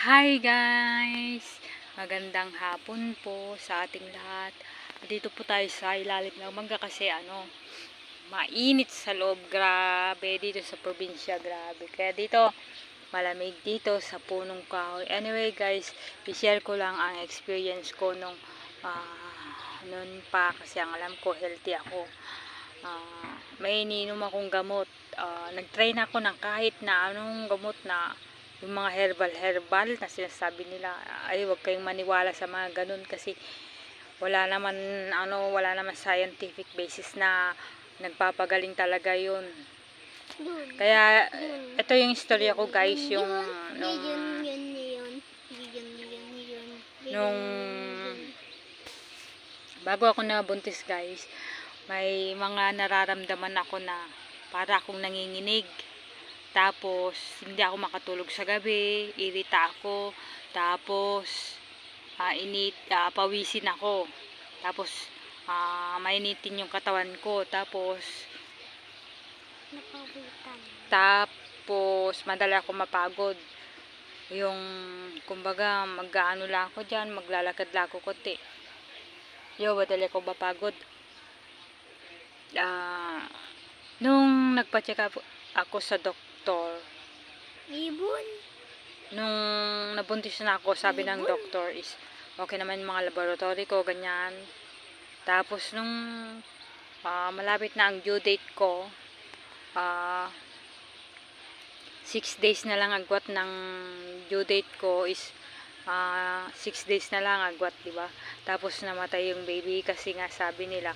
Hi guys! Magandang hapon po sa ating lahat. Dito po tayo sa ilalim ng mangga kasi mainit sa loob. Grabe dito sa probinsya, grabe. Kaya dito malamig dito sa punong kahoy. Anyway guys, i-share ko lang ang experience ko noon pa kasi ang alam ko healthy ako. May ininom akong gamot. Nag-try na ako ng kahit na anong gamot na yung mga herbal na sinasabi nila. Ay, huwag kayong maniwala sa mga ganun kasi wala naman scientific basis na nagpapagaling talaga yun. Kaya ito yung istorya ko guys, nung bago ako nabuntis guys, may mga nararamdaman ako na para akong nanginginig. Tapos hindi ako makatulog sa gabi, irita ako, tapos pawisin ako. Tapos mainitin yung katawan ko, tapos madali ako mapagod. Yung kumbaga mag-aano lang ako diyan, maglalakad lang ako konti. Madali ako mapagod. Nung nagpa-check up ako sa doktor, nung nabuntis na ako, sabi ng doktor is okay naman yung mga laboratory ko, ganyan. Tapos nung malapit na ang due date ko, 6 days na lang agwat ng due date ko is 6 days na lang agwat, diba? Tapos namatay yung baby kasi nga sabi nila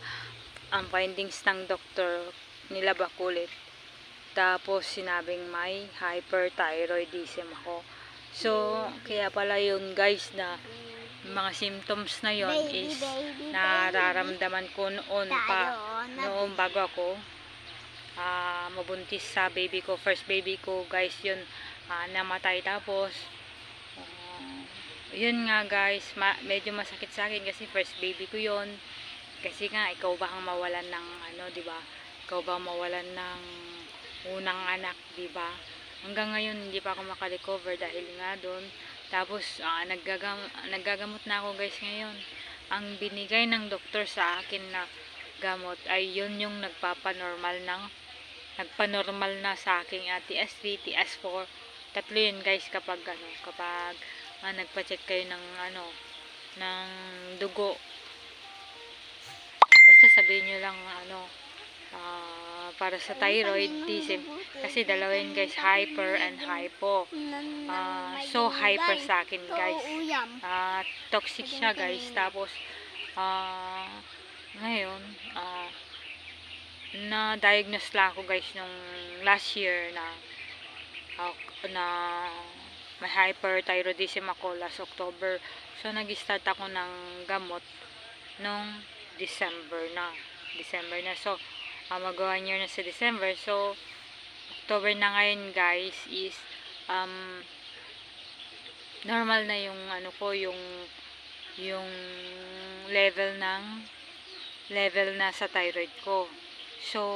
ang findings ng doktor nila bakulit. Tapos sinabing may hyperthyroidism ako. So kaya pala yun guys, na mga symptoms na yon is nararamdaman ko noon bago ako mabuntis sa baby ko, first baby ko guys, yun namatay. Tapos yun nga guys, medyo masakit sa akin kasi first baby ko yun. Kasi nga ikaw ba ang mawalan ng diba? Ikaw ba mawalan ng unang anak, diba? Hanggang ngayon hindi pa ako makarecover dahil nga doon. Tapos naggagamot na ako guys ngayon. Ang binigay ng doktor sa akin na gamot ay yun yung nagpapanormal na sa aking TS3, TS4. Tatlo yun guys kapag nagpa-check kayo ng ng dugo. Basta sabihin nyo lang para sa thyroidism kasi dalawa yun guys, hyper and hypo. So hyper sa akin guys, toxic siya guys. Tapos ngayon na-diagnose lang ako guys nung last year na may hyperthyroidism ako last October. So nag-start ako ng gamot nung December na. So mag 1 year na sa December. So October na ngayon guys is normal na yung yung level na sa thyroid ko. So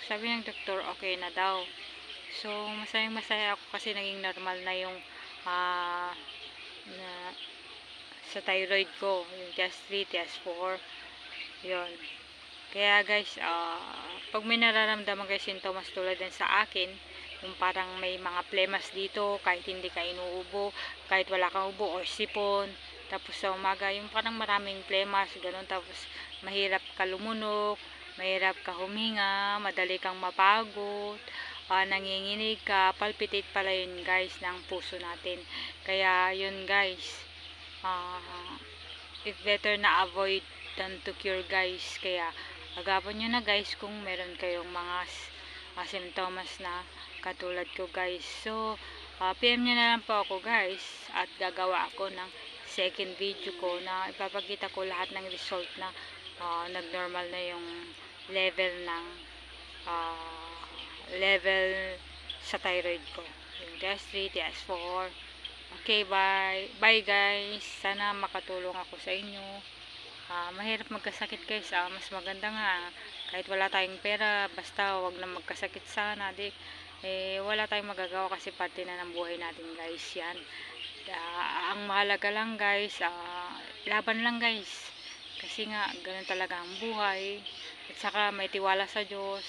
sabi ng doktor okay na daw. So masaya ako kasi naging normal na yung sa thyroid ko, yung TS3, TS4 yun. Kaya guys, pag may nararamdaman kayo sintomas tulad din sa akin, yung parang may mga plemas dito, kahit hindi ka inuubo, kahit wala kang ubo or sipon, tapos sa umaga, yung parang maraming plemas, ganun, tapos mahirap ka lumunok, mahirap ka huminga, madali kang mapagod, nanginginig ka, palpitate pala yun guys ng puso natin. Kaya yun guys, it's better na avoid than to cure guys. Kaya agapan nyo na guys kung meron kayong mga simptomas na katulad ko guys. So PM nyo na lang po ako guys at gagawa ako ng second video ko na ipapakita ko lahat ng result na nag-normal na yung level sa thyroid ko, yung TS3, TS4. Okay, bye guys, sana makatulong ako sa inyo. Mahirap magkasakit guys, mas maganda nga kahit wala tayong pera, basta wag na magkasakit sana, wala tayong magagawa kasi parte na ng buhay natin guys yan. Ang mahalaga lang guys, laban lang guys. Kasi nga, ganun talaga ang buhay. At saka may tiwala sa Diyos.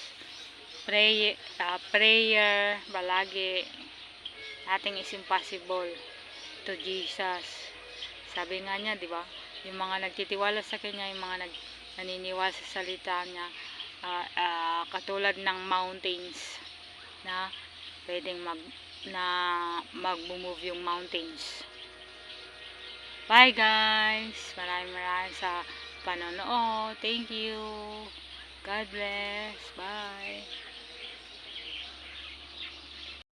Prayer, palagi. Nothing is impossible to Jesus. Sabi nga niya, di ba? Yung mga nagtitiwala sa Kanya, yung mga naniniwala sa salita niya, katulad ng mountains na pwedeng mag-move yung mountains. Bye guys! Maraming sa panonood. Thank you. God bless. Bye.